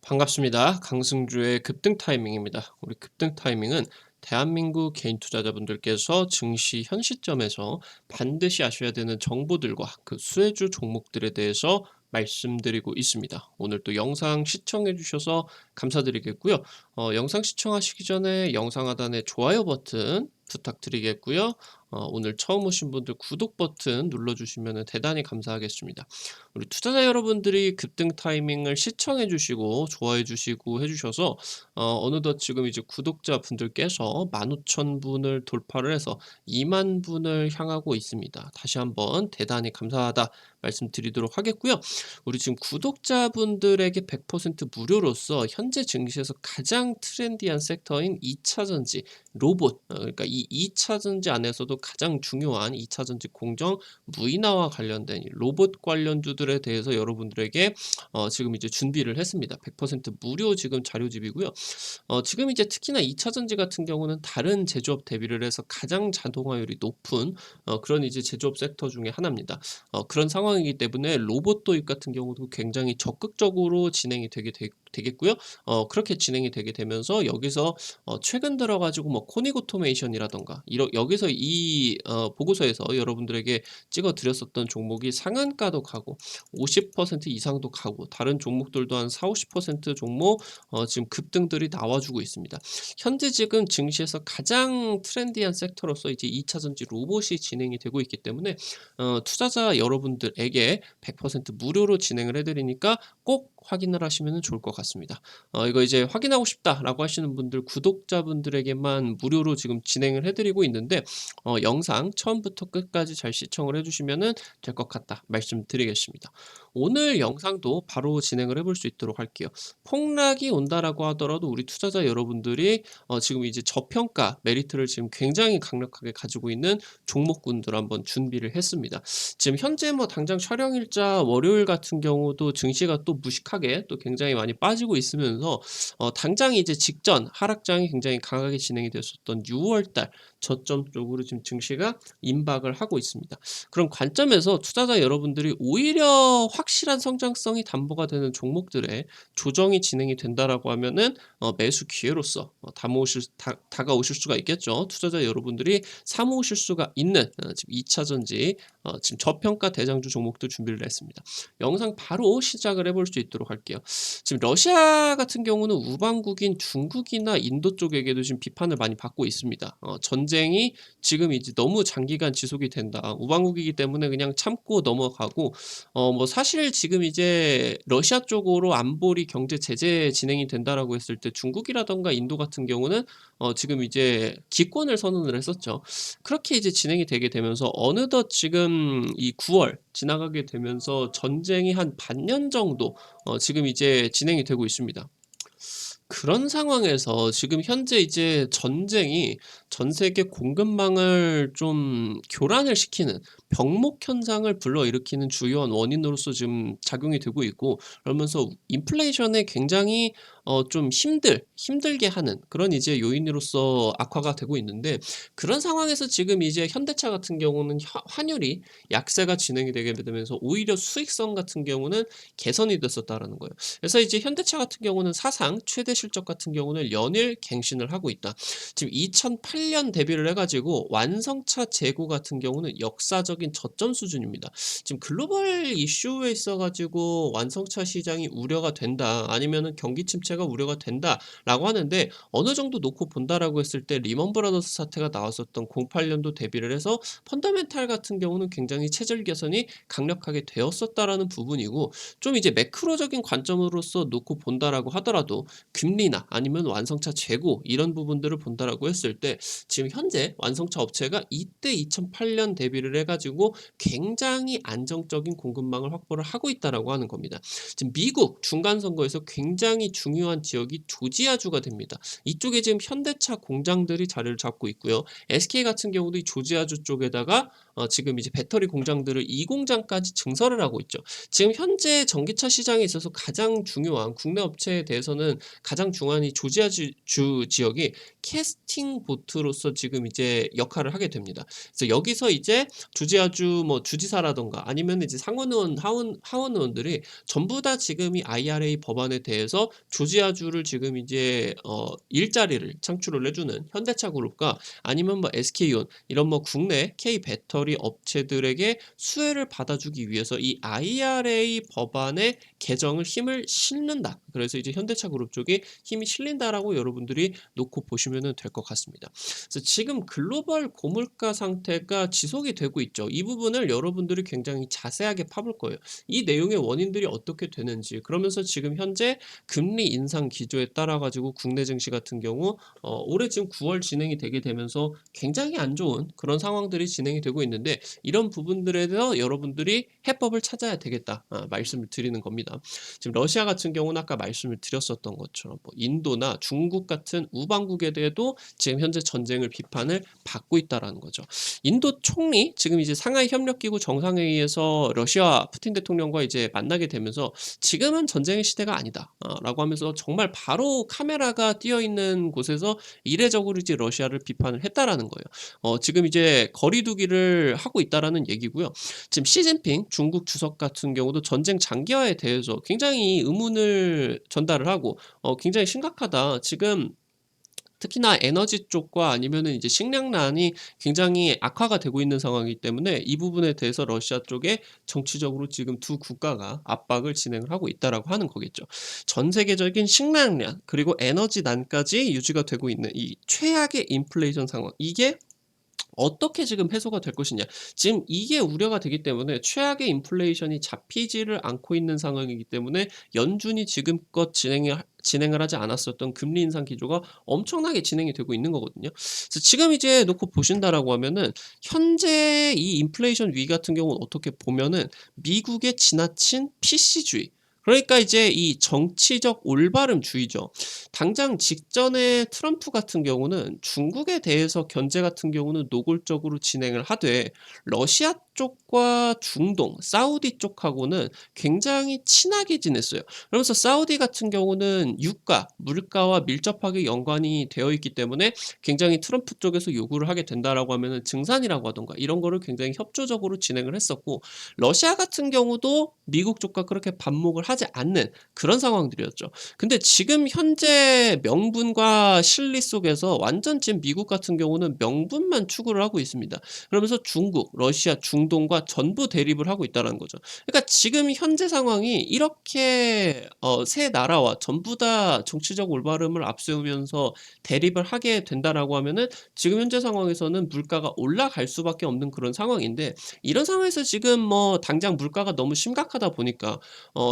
반갑습니다. 강승주의 급등 타이밍입니다. 우리 급등 타이밍은 대한민국 개인 투자자분들께서 증시 현 시점에서 반드시 아셔야 되는 정보들과 그 수혜주 종목들에 대해서 말씀드리고 있습니다. 오늘 또 영상 시청해 주셔서 감사드리겠고요. 영상 시청하시기 전에 영상 하단에 좋아요 버튼 부탁드리겠고요. 오늘 처음 오신 분들 구독 버튼 눌러주시면 대단히 감사하겠습니다. 우리 투자자 여러분들이 급등 타이밍을 시청해 주시고 좋아해 주시고 해 주셔서 어느덧 지금 이제 구독자 분들께서 15,000분을 돌파를 해서 2만 분을 향하고 있습니다. 다시 한번 대단히 감사하다 말씀드리도록 하겠고요. 우리 지금 구독자분들에게 100% 무료로서 현재 증시에서 가장 트렌디한 섹터인 2차 전지 로봇, 그러니까 이 2차 전지 안에서도 가장 중요한 2차 전지 공정 무인화와 관련된 이 로봇 관련주들에 대해서 여러분들에게 지금 이제 준비를 했습니다. 100% 무료 지금 자료집이고요. 지금 이제 특히나 2차 전지 같은 경우는 다른 제조업 대비를 해서 가장 자동화율이 높은 그런 이제 제조업 섹터 중에 하나입니다. 그런 상황이기 때문에 로봇 도입 같은 경우도 굉장히 적극적으로 진행이 되겠고요. 그렇게 진행이 되게 되면서 여기서 최근 들어 가지고 뭐 코닉 오토메이션이라던가 여기서 이 보고서에서 여러분들에게 찍어 드렸었던 종목이 상한가도 가고 50% 이상도 가고 다른 종목들도 한 40-50% 종목 지금 급등들이 나와주고 있습니다. 현재 지금 증시에서 가장 트렌디한 섹터로서 이제 2차 전지 로봇이 진행이 되고 있기 때문에 투자자 여러분들에게 100% 무료로 진행을 해드리니까 꼭 확인을 하시면 좋을 것 같습니다. 이거 이제 확인하고 싶다라고 하시는 분들 구독자분들에게만 무료로 지금 진행을 해드리고 있는데 영상 처음부터 끝까지 잘 시청을 해주시면 될 것 같다 말씀드리겠습니다. 오늘 영상도 바로 진행을 해볼 수 있도록 할게요. 폭락이 온다라고 하더라도 우리 투자자 여러분들이 지금 이제 저평가 메리트를 지금 굉장히 강력하게 가지고 있는 종목군들 한번 준비를 했습니다. 지금 현재 뭐 당장 촬영일자 월요일 같은 경우도 증시가 또 무식하게 또 굉장히 많이 빠지고 있으면서 당장 이제 직전 하락장이 굉장히 강하게 진행이 됐었던 6월달 저점 쪽으로 지금 증시가 임박을 하고 있습니다. 그런 관점에서 투자자 여러분들이 오히려 확실한 성장성이 담보가 되는 종목들에 조정이 진행이 된다라고 하면은 매수 기회로서 다가오실 수가 있겠죠. 투자자 여러분들이 사모으실 수가 있는 지금 2차 전지 지금 저평가 대장주 종목들 준비를 했습니다. 영상 바로 시작을 해볼 수 있도록 할게요. 지금 러시아 같은 경우는 우방국인 중국이나 인도 쪽에게도 지금 비판을 많이 받고 있습니다. 전쟁이 지금 이제 너무 장기간 지속이 된다. 우방국이기 때문에 그냥 참고 넘어가고 뭐 사실 지금 이제 러시아 쪽으로 안보리 경제 제재 진행이 된다라고 했을 때 중국이라던가 인도 같은 경우는 지금 이제 기권을 선언을 했었죠. 그렇게 이제 진행이 되게 되면서 어느덧 지금 이 9월 지나가게 되면서 전쟁이 한 반년 정도 지금 이제 진행이 되고 있습니다. 그런 상황에서 지금 현재 이제 전쟁이 전 세계 공급망을 좀 교란을 시키는 병목 현상을 불러일으키는 주요한 원인으로서 지금 작용이 되고 있고, 그러면서 인플레이션에 굉장히 좀 힘들게 하는 그런 이제 요인으로서 악화가 되고 있는데, 그런 상황에서 지금 이제 현대차 같은 경우는 환율이 약세가 진행이 되게 되면서 오히려 수익성 같은 경우는 개선이 됐었다라는 거예요. 그래서 이제 현대차 같은 경우는 사상 최대 실적 같은 경우는 연일 갱신을 하고 있다. 지금 2008년 대비를 해가지고 완성차 재고 같은 경우는 역사적인 저점 수준입니다. 지금 글로벌 이슈에 있어가지고 완성차 시장이 우려가 된다, 아니면은 경기 침체가 우려가 된다라고 하는데, 어느 정도 놓고 본다라고 했을 때 리먼 브라더스 사태가 나왔었던 08년도 대비를 해서 펀더멘탈 같은 경우는 굉장히 체질 개선이 강력하게 되었었다라는 부분이고, 좀 이제 매크로적인 관점으로서 놓고 본다라고 하더라도 금리나 아니면 완성차 재고 이런 부분들을 본다라고 했을 때 지금 현재 완성차 업체가 이때 2008년 대비를 해가지고 굉장히 안정적인 공급망을 확보를 하고 있다라고 하는 겁니다. 지금 미국 중간 선거에서 굉장히 중요한 지역이 조지아주가 됩니다. 이쪽에 지금 현대차 공장들이 자리를 잡고 있고요. SK 같은 경우도 이 조지아주 쪽에다가 지금 이제 배터리 공장들을 이 공장까지 증설을 하고 있죠. 지금 현재 전기차 시장에 있어서 가장 중요한 국내 업체에 대해서는 가장 중요한 이 조지아 주 지역이 캐스팅 보트로서 지금 이제 역할을 하게 됩니다. 그래서 여기서 이제 조지아주 뭐 주지사라든가 아니면 이제 상원의원, 하원의원들이 전부 다 지금 이 IRA 법안에 대해서 조지아주를 지금 이제 일자리를 창출을 해주는 현대차 그룹과 아니면 뭐 SK온 이런 뭐 국내 K 배터리 업체들에게 수혜를 받아주기 위해서 이 IRA 법안의 개정을 힘을 실는다. 그래서 이제 현대차 그룹 쪽이 힘이 실린다라고 여러분들이 놓고 보시면 될 것 같습니다. 그래서 지금 글로벌 고물가 상태가 지속이 되고 있죠. 이 부분을 여러분들이 굉장히 자세하게 파볼 거예요. 이 내용의 원인들이 어떻게 되는지, 그러면서 지금 현재 금리 인상 기조에 따라 가지고 국내 증시 같은 경우 올해 지금 9월 진행이 되게 되면서 굉장히 안 좋은 그런 상황들이 진행이 되고 있는데, 이런 부분들에 대해서 여러분들이 해법을 찾아야 되겠다 말씀을 드리는 겁니다. 지금 러시아 같은 경우는 아까 말씀을 드렸었던 것처럼 뭐 인도나 중국 같은 우방국에 대해도 지금 현재 전쟁을 비판을 받고 있다라는 거죠. 인도 총리 지금 이제 상하이 협력기구 정상회의에서 러시아 푸틴 대통령과 이제 만나게 되면서 지금은 전쟁의 시대가 아니다라고 하면서 정말 바로 카메라가 띄어 있는 곳에서 이례적으로 이제 러시아를 비판을 했다라는 거예요. 지금 이제 거리두기를 하고 있다라는 얘기고요. 지금 시진핑 중국 주석 같은 경우도 전쟁 장기화에 대해서 굉장히 의문을 전달을 하고 굉장히 심각하다. 지금 특히나 에너지 쪽과 아니면은 이제 식량난이 굉장히 악화가 되고 있는 상황이기 때문에 이 부분에 대해서 러시아 쪽에 정치적으로 지금 두 국가가 압박을 진행을 하고 있다라고 하는 거겠죠. 전 세계적인 식량난 그리고 에너지난까지 유지가 되고 있는 이 최악의 인플레이션 상황, 이게 어떻게 지금 해소가 될 것이냐. 지금 이게 우려가 되기 때문에 최악의 인플레이션이 잡히지를 않고 있는 상황이기 때문에 연준이 지금껏 진행을 하지 않았었던 금리 인상 기조가 엄청나게 진행이 되고 있는 거거든요. 그래서 지금 이제 놓고 보신다라고 하면은 현재 이 인플레이션 위기 같은 경우는 어떻게 보면은 미국의 지나친 PC주의, 그러니까 이제 이 정치적 올바름주의죠. 당장 직전에 트럼프 같은 경우는 중국에 대해서 견제 같은 경우는 노골적으로 진행을 하되, 러시아 쪽과 중동, 사우디 쪽하고는 굉장히 친하게 지냈어요. 그러면서 사우디 같은 경우는 유가, 물가와 밀접하게 연관이 되어 있기 때문에 굉장히 트럼프 쪽에서 요구를 하게 된다라고 하면은 증산이라고 하던가 이런 거를 굉장히 협조적으로 진행을 했었고, 러시아 같은 경우도 미국 쪽과 그렇게 반목을 하지 않는 그런 상황들이었죠. 근데 지금 현재 명분과 실리 속에서 완전 지금 미국 같은 경우는 명분만 추구를 하고 있습니다. 그러면서 중국, 러시아, 중동과 전부 대립을 하고 있다는 거죠. 그러니까 지금 현재 상황이 이렇게 세 나라와 전부 다 정치적 올바름을 앞세우면서 대립을 하게 된다라고 하면은 지금 현재 상황에서는 물가가 올라갈 수밖에 없는 그런 상황인데, 이런 상황에서 지금 뭐 당장 물가가 너무 심각하다 보니까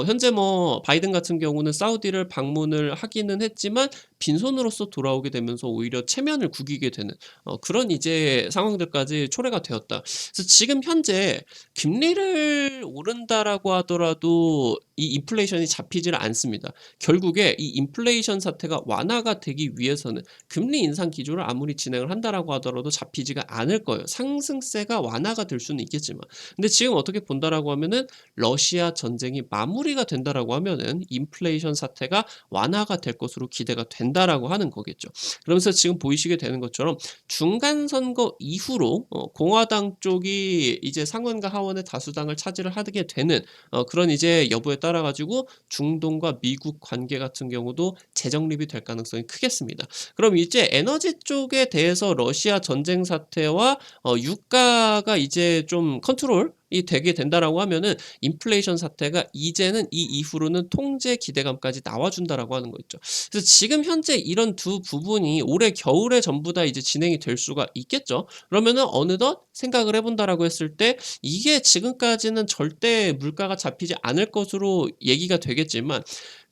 현재 뭐 바이든 같은 경우는 사우디를 방문을 하기는 했지만 빈손으로서 돌아오게 되면서 오히려 체면을 구기게 되는 그런 이제 상황들까지 초래가 되었다. 그래서 지금 현재 금리를 오른다라고 하더라도 이 인플레이션이 잡히지를 않습니다. 결국에 이 인플레이션 사태가 완화가 되기 위해서는 금리 인상 기조를 아무리 진행을 한다라고 하더라도 잡히지가 않을 거예요. 상승세가 완화가 될 수는 있겠지만. 근데 지금 어떻게 본다라고 하면은 러시아 전쟁이 마무리가 된다라고 하면은 인플레이션 사태가 완화가 될 것으로 기대가 된다라고 하는 거겠죠. 그러면서 지금 보이시게 되는 것처럼 중간 선거 이후로 공화당 쪽이 이제 상원과 하원의 다수당을 차지를 하게 되는 그런 이제 여부에 따라 가지고 중동과 미국 관계 같은 경우도 재정립이 될 가능성이 크겠습니다. 그럼 이제 에너지 쪽에 대해서 러시아 전쟁 사태와 유가가 이제 좀 컨트롤이 되게 된다라고 하면은 인플레이션 사태가 이제는 이 이후로는 통제 기대감까지 나와준다라고 하는 거 있죠. 그래서 지금 현재 이런 두 부분이 올해 겨울에 전부 다 이제 진행이 될 수가 있겠죠. 그러면은 어느덧 생각을 해본다라고 했을 때 이게 지금까지는 절대 물가가 잡히지 않을 것으로 얘기가 되겠지만,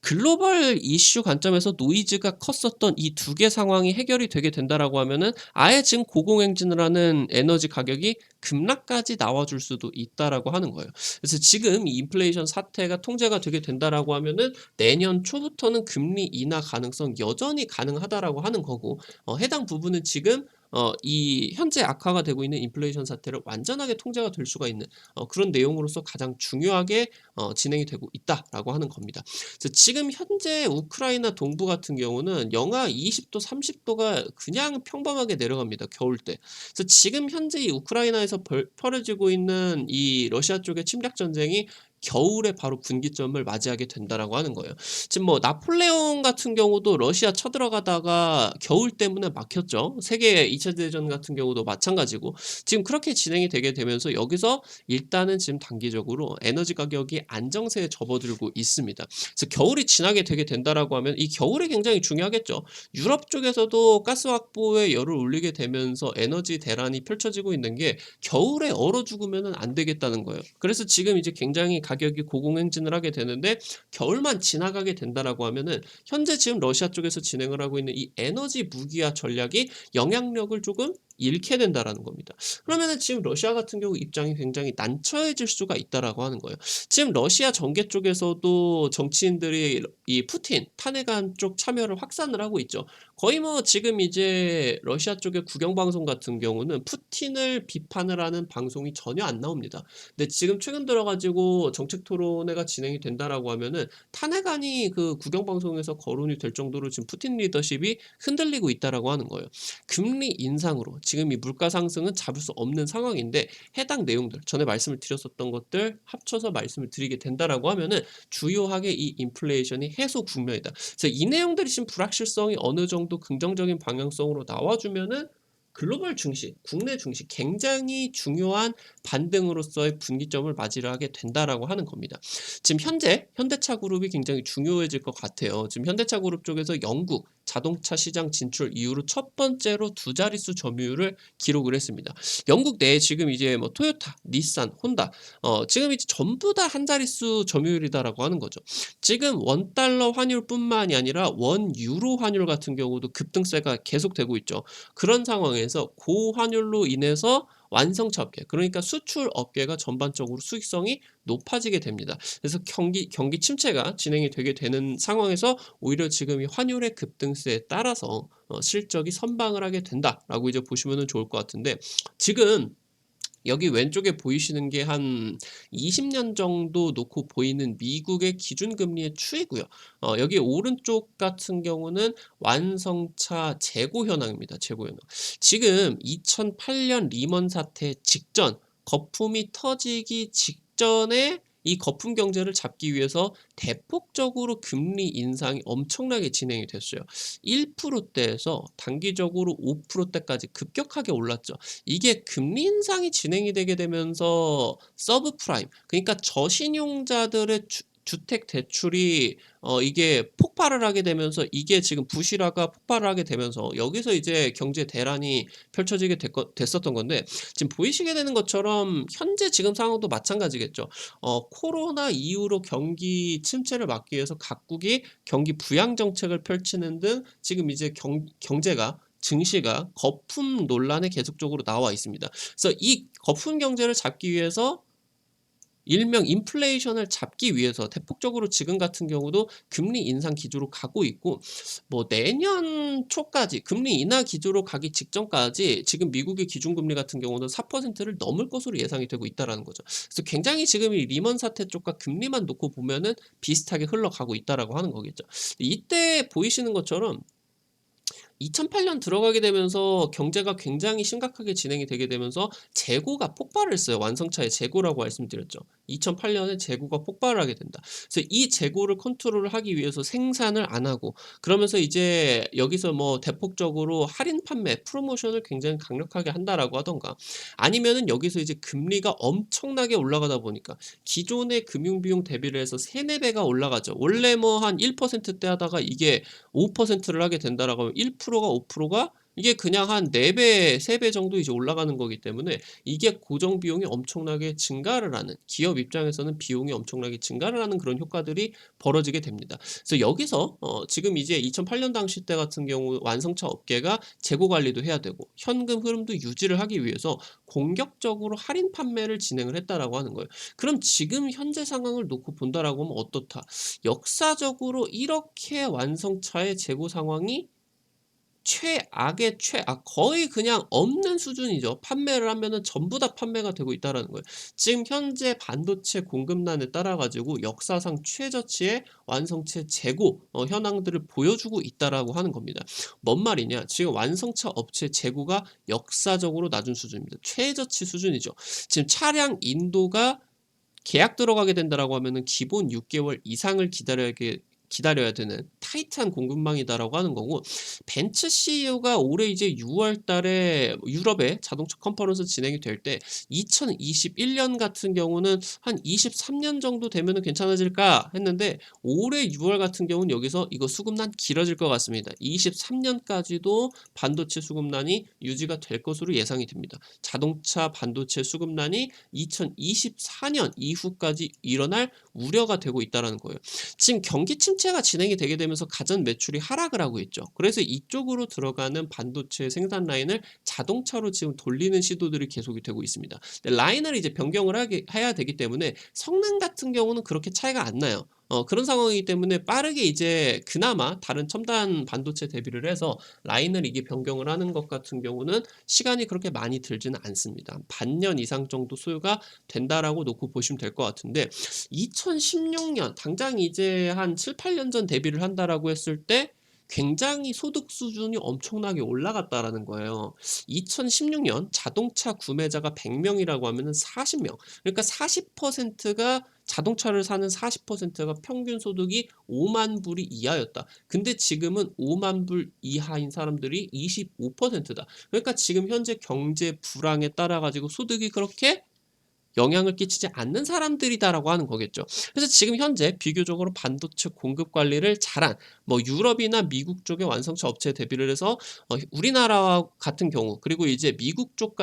글로벌 이슈 관점에서 노이즈가 컸었던 이 두 개 상황이 해결이 되게 된다라고 하면은 아예 지금 고공행진을 하는 에너지 가격이 급락까지 나와줄 수도 있다라고 하는 거예요. 그래서 지금 이 인플레이션 사태가 통제가 되게 된다라고 하면은 내년 초부터는 금리 인하 가능성 여전히 가능하다라고 하는 거고, 해당 부분은 지금 이 현재 악화가 되고 있는 인플레이션 사태를 완전하게 통제가 될 수가 있는 그런 내용으로서 가장 중요하게 진행이 되고 있다라고 하는 겁니다. 그래서 지금 현재 우크라이나 동부 같은 경우는 영하 20도, 30도가 그냥 평범하게 내려갑니다. 겨울 때. 그래서 지금 현재 이 우크라이나에서 벌어지고 있는 이 러시아 쪽의 침략 전쟁이 겨울에 바로 분기점을 맞이하게 된다라고 하는 거예요. 지금 뭐 나폴레옹 같은 경우도 러시아 쳐들어가다가 겨울 때문에 막혔죠. 세계 2차 대전 같은 경우도 마찬가지고 지금 그렇게 진행이 되게 되면서 여기서 일단은 지금 단기적으로 에너지 가격이 안정세에 접어들고 있습니다. 그래서 겨울이 지나게 되게 된다라고 하면 이 겨울이 굉장히 중요하겠죠. 유럽 쪽에서도 가스 확보에 열을 올리게 되면서 에너지 대란이 펼쳐지고 있는 게 겨울에 얼어 죽으면 안 되겠다는 거예요. 그래서 지금 이제 굉장히 가격이 고공행진을 하게 되는데 겨울만 지나가게 된다라고 하면은 현재 지금 러시아 쪽에서 진행을 하고 있는 이 에너지 무기화 전략이 영향력을 조금 잃게 된다라는 겁니다. 그러면은 지금 러시아 같은 경우 입장이 굉장히 난처해질 수가 있다라고 하는 거예요. 지금 러시아 정계 쪽에서도 정치인들이 이 푸틴 탄핵안 쪽 참여를 확산을 하고 있죠. 거의 뭐 지금 이제 러시아 쪽의 국영 방송 같은 경우는 푸틴을 비판을 하는 방송이 전혀 안 나옵니다. 근데 지금 최근 들어 가지고 정책 토론회가 진행이 된다라고 하면은 탄핵안이 그 국영 방송에서 거론이 될 정도로 지금 푸틴 리더십이 흔들리고 있다라고 하는 거예요. 금리 인상으로 지금 이 물가 상승은 잡을 수 없는 상황인데 해당 내용들 전에 말씀을 드렸었던 것들 합쳐서 말씀을 드리게 된다라고 하면은 주요하게 이 인플레이션이 해소 국면이다. 그래서 이 내용들이 지금 불확실성이 어느 정도 긍정적인 방향성으로 나와주면은 글로벌 증시, 국내 증시 굉장히 중요한 반등으로서의 분기점을 맞이를 하게 된다라고 하는 겁니다. 지금 현재 현대차 그룹이 굉장히 중요해질 것 같아요. 지금 현대차 그룹 쪽에서 영국 자동차 시장 진출 이후로 첫 번째로 두 자릿수 점유율을 기록을 했습니다. 영국 내에 지금 이제 뭐 토요타, 닛산, 혼다 지금 이제 전부 다 한 자릿수 점유율이다라고 하는 거죠. 지금 원 달러 환율뿐만이 아니라 원 유로 환율 같은 경우도 급등세가 계속되고 있죠. 그런 상황에서 고환율로 인해서 완성차 업계, 그러니까 수출 업계가 전반적으로 수익성이 높아지게 됩니다. 그래서 경기 침체가 진행이 되게 되는 상황에서 오히려 지금 이 환율의 급등세에 따라서 실적이 선방을 하게 된다라고 이제 보시면 좋을 것 같은데 지금 여기 왼쪽에 보이시는 게 한 20년 정도 놓고 보이는 미국의 기준금리의 추이고요. 여기 오른쪽 같은 경우는 완성차 재고 현황입니다. 재고 현황. 지금 2008년 리먼 사태 직전, 거품이 터지기 직전에 이 거품 경제를 잡기 위해서 대폭적으로 금리 인상이 엄청나게 진행이 됐어요. 1%대에서 단기적으로 5%대까지 급격하게 올랐죠. 이게 금리 인상이 진행이 되게 되면서 서브프라임, 그러니까 저신용자들의 주택 대출이 이게 폭발을 하게 되면서 이게 지금 부실화가 폭발을 하게 되면서 여기서 이제 경제 대란이 펼쳐지게 됐었던 건데 지금 보이시게 되는 것처럼 현재 지금 상황도 마찬가지겠죠. 코로나 이후로 경기 침체를 막기 위해서 각국이 경기 부양 정책을 펼치는 등 지금 이제 경제가 증시가 거품 논란에 계속적으로 나와 있습니다. 그래서 이 거품 경제를 잡기 위해서 일명 인플레이션을 잡기 위해서 대폭적으로 지금 같은 경우도 금리 인상 기조로 가고 있고 뭐 내년 초까지 금리 인하 기조로 가기 직전까지 지금 미국의 기준금리 같은 경우는 4%를 넘을 것으로 예상이 되고 있다라는 거죠. 그래서 굉장히 지금 이 리먼 사태 쪽과 금리만 놓고 보면은 비슷하게 흘러가고 있다라고 하는 거겠죠. 이때 보이시는 것처럼 2008년 들어가게 되면서 경제가 굉장히 심각하게 진행이 되게 되면서 재고가 폭발을 했어요. 완성차의 재고라고 말씀드렸죠. 2008년에 재고가 폭발을 하게 된다. 그래서 이 재고를 컨트롤을 하기 위해서 생산을 안 하고 그러면서 이제 여기서 뭐 대폭적으로 할인 판매, 프로모션을 굉장히 강력하게 한다라고 하던가 아니면은 여기서 이제 금리가 엄청나게 올라가다 보니까 기존의 금융 비용 대비를 해서 3~4배가 올라가죠. 원래 뭐 한 1%대 하다가 이게 5%를 하게 된다라고 하면 1%가 5%가 이게 그냥 한 4배, 3배 정도 이제 올라가는 거기 때문에 이게 고정 비용이 엄청나게 증가를 하는 기업 입장에서는 비용이 엄청나게 증가를 하는 그런 효과들이 벌어지게 됩니다. 그래서 여기서 지금 이제 2008년 당시 때 같은 경우 완성차 업계가 재고 관리도 해야 되고 현금 흐름도 유지를 하기 위해서 공격적으로 할인 판매를 진행을 했다라고 하는 거예요. 그럼 지금 현재 상황을 놓고 본다라고 하면 어떻다? 역사적으로 이렇게 완성차의 재고 상황이 최악의 최악, 거의 그냥 없는 수준이죠. 판매를 하면은 전부 다 판매가 되고 있다라는 거예요. 지금 현재 반도체 공급난에 따라 가지고 역사상 최저치의 완성체 재고 현황들을 보여주고 있다라고 하는 겁니다. 뭔 말이냐? 지금 완성차 업체 재고가 역사적으로 낮은 수준입니다. 최저치 수준이죠. 지금 차량 인도가 계약 들어가게 된다라고 하면은 기본 6개월 이상을 기다려야 되는 타이트한 공급망이다라고 하는 거고, 벤츠 CEO가 올해 이제 6월 달에 유럽의 자동차 컨퍼런스 진행이 될 때 2021년 같은 경우는 한 23년 정도 되면은 괜찮아질까 했는데, 올해 6월 같은 경우는 여기서 이거 수급난 길어질 것 같습니다. 23년까지도 반도체 수급난이 유지가 될 것으로 예상이 됩니다. 자동차 반도체 수급난이 2024년 이후까지 일어날 우려가 되고 있다라는 거예요. 지금 경기 침체가 진행이 되게 되면서 가전 매출이 하락을 하고 있죠. 그래서 이쪽으로 들어가는 반도체 생산 라인을 자동차로 지금 돌리는 시도들이 계속이 되고 있습니다. 근데 라인을 이제 변경을 해야 되기 때문에 성능 같은 경우는 그렇게 차이가 안 나요. 그런 상황이기 때문에 빠르게 이제 그나마 다른 첨단 반도체 대비를 해서 라인을 이게 변경을 하는 것 같은 경우는 시간이 그렇게 많이 들지는 않습니다. 반년 이상 정도 소요가 된다라고 놓고 보시면 될 것 같은데, 2016년 당장 이제 한 7, 8년 전 대비를 한다라고 했을 때 굉장히 소득 수준이 엄청나게 올라갔다라는 거예요. 2016년 자동차 구매자가 100명이라고 하면은 40명. 그러니까 40%가 자동차를 사는 40%가 평균 소득이 5만 불이 이하였다. 근데 지금은 5만 불 이하인 사람들이 25%다. 그러니까 지금 현재 경제 불황에 따라 가지고 소득이 그렇게 영향을 끼치지 않는 사람들이다라고 하는 거겠죠. 그래서 지금 현재 비교적으로 반도체 공급 관리를 잘한 뭐 유럽이나 미국 쪽의 완성차 업체 대비를 해서 우리나라 같은 경우, 그리고 이제 미국 쪽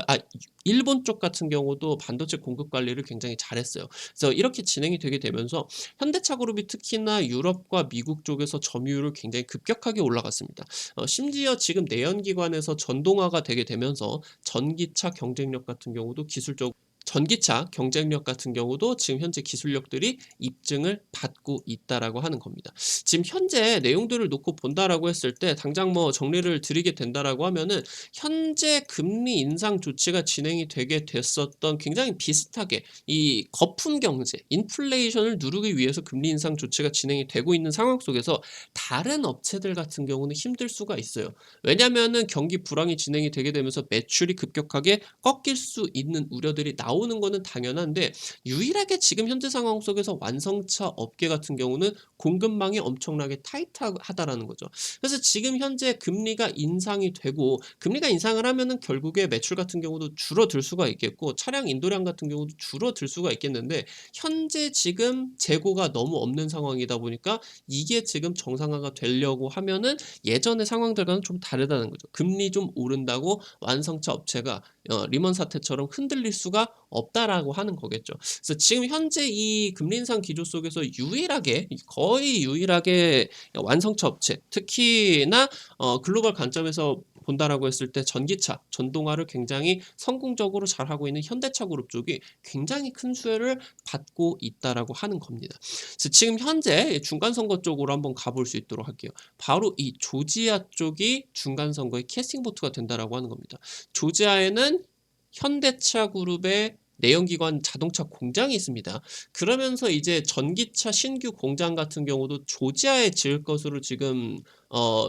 일본 쪽 같은 경우도 반도체 공급 관리를 굉장히 잘했어요. 그래서 이렇게 진행이 되게 되면서 현대차 그룹이 특히나 유럽과 미국 쪽에서 점유율을 굉장히 급격하게 올라갔습니다. 심지어 지금 내연기관에서 전동화가 되게 되면서 전기차 경쟁력 같은 경우도 기술적 전기차 경쟁력 같은 경우도 지금 현재 기술력들이 입증을 받고 있다라고 하는 겁니다. 지금 현재 내용들을 놓고 본다라고 했을 때 당장 뭐 정리를 드리게 된다라고 하면은, 현재 금리 인상 조치가 진행이 되게 됐었던 굉장히 비슷하게 이 거품 경제, 인플레이션을 누르기 위해서 금리 인상 조치가 진행이 되고 있는 상황 속에서 다른 업체들 같은 경우는 힘들 수가 있어요. 왜냐면은 경기 불황이 진행이 되게 되면서 매출이 급격하게 꺾일 수 있는 우려들이 나오는 거는 당연한데, 유일하게 지금 현재 상황 속에서 완성차 업계 같은 경우는 공급망이 엄청나게 타이트하다라는 거죠. 그래서 지금 현재 금리가 인상이 되고, 금리가 인상을 하면은 결국에 매출 같은 경우도 줄어들 수가 있겠고 차량 인도량 같은 경우도 줄어들 수가 있겠는데, 현재 지금 재고가 너무 없는 상황이다 보니까 이게 지금 정상화가 되려고 하면은 예전의 상황들과는 좀 다르다는 거죠. 금리 좀 오른다고 완성차 업체가 리먼 사태처럼 흔들릴 수가 없다라고 하는 거겠죠. 그래서 지금 현재 이 금리 인상 기조 속에서 유일하게, 거의 유일하게 완성차 업체, 특히나 글로벌 관점에서 본다라고 했을 때 전기차, 전동화를 굉장히 성공적으로 잘하고 있는 현대차 그룹 쪽이 굉장히 큰 수혜를 받고 있다라고 하는 겁니다. 그래서 지금 현재 중간 선거 쪽으로 한번 가볼 수 있도록 할게요. 바로 이 조지아 쪽이 중간 선거의 캐스팅 보트가 된다라고 하는 겁니다. 조지아에는 현대차 그룹의 내연기관 자동차 공장이 있습니다. 그러면서 이제 전기차 신규 공장 같은 경우도 조지아에 지을 것으로 지금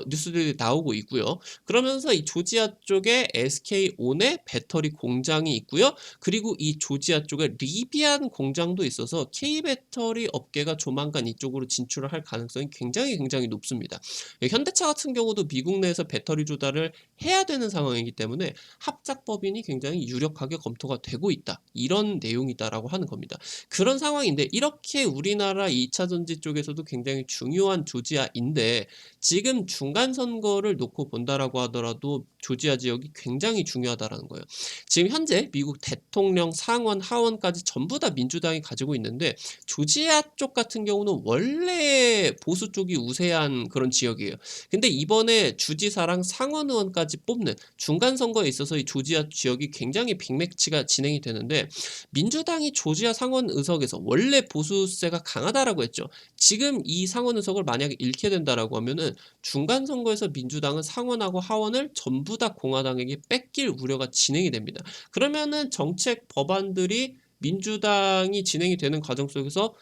뉴스들이 나오고 있고요. 그러면서 이 조지아 쪽에 SK온의 배터리 공장이 있고요. 그리고 이 조지아 쪽에 리비안 공장도 있어서 K배터리 업계가 조만간 이쪽으로 진출을 할 가능성이 굉장히 높습니다. 현대차 같은 경우도 미국 내에서 배터리 조달을 해야 되는 상황이기 때문에 합작법인이 굉장히 유력하게 검토가 되고 있다. 이런 내용이다라고 하는 겁니다. 그런 상황인데, 이렇게 우리나라 2차 전지 쪽에서도 굉장히 중요한 조지아인데, 지금 중간 선거를 놓고 본다라고 하더라도 조지아 지역이 굉장히 중요하다라는 거예요. 지금 현재 미국 대통령 상원, 하원까지 전부 다 민주당이 가지고 있는데, 조지아 쪽 같은 경우는 원래 보수 쪽이 우세한 그런 지역이에요. 근데 이번에 주지사랑 상원 의원까지 뽑는 중간 선거에 있어서 이 조지아 지역이 굉장히 빅매치가 진행이 되는데, 민주당이 조지아 상원 의석에서 원래 보수세가 강하다라고 했죠. 지금 이 상원 의석을 만약에 잃게 된다라고 하면은 중간 선거에서 민주당은 상원하고 하원을 전부 다 공화당에게 뺏길 우려가 진행이 됩니다. 그러면은 정책 법안들이 민주당이 진행이 되는 과정 속에서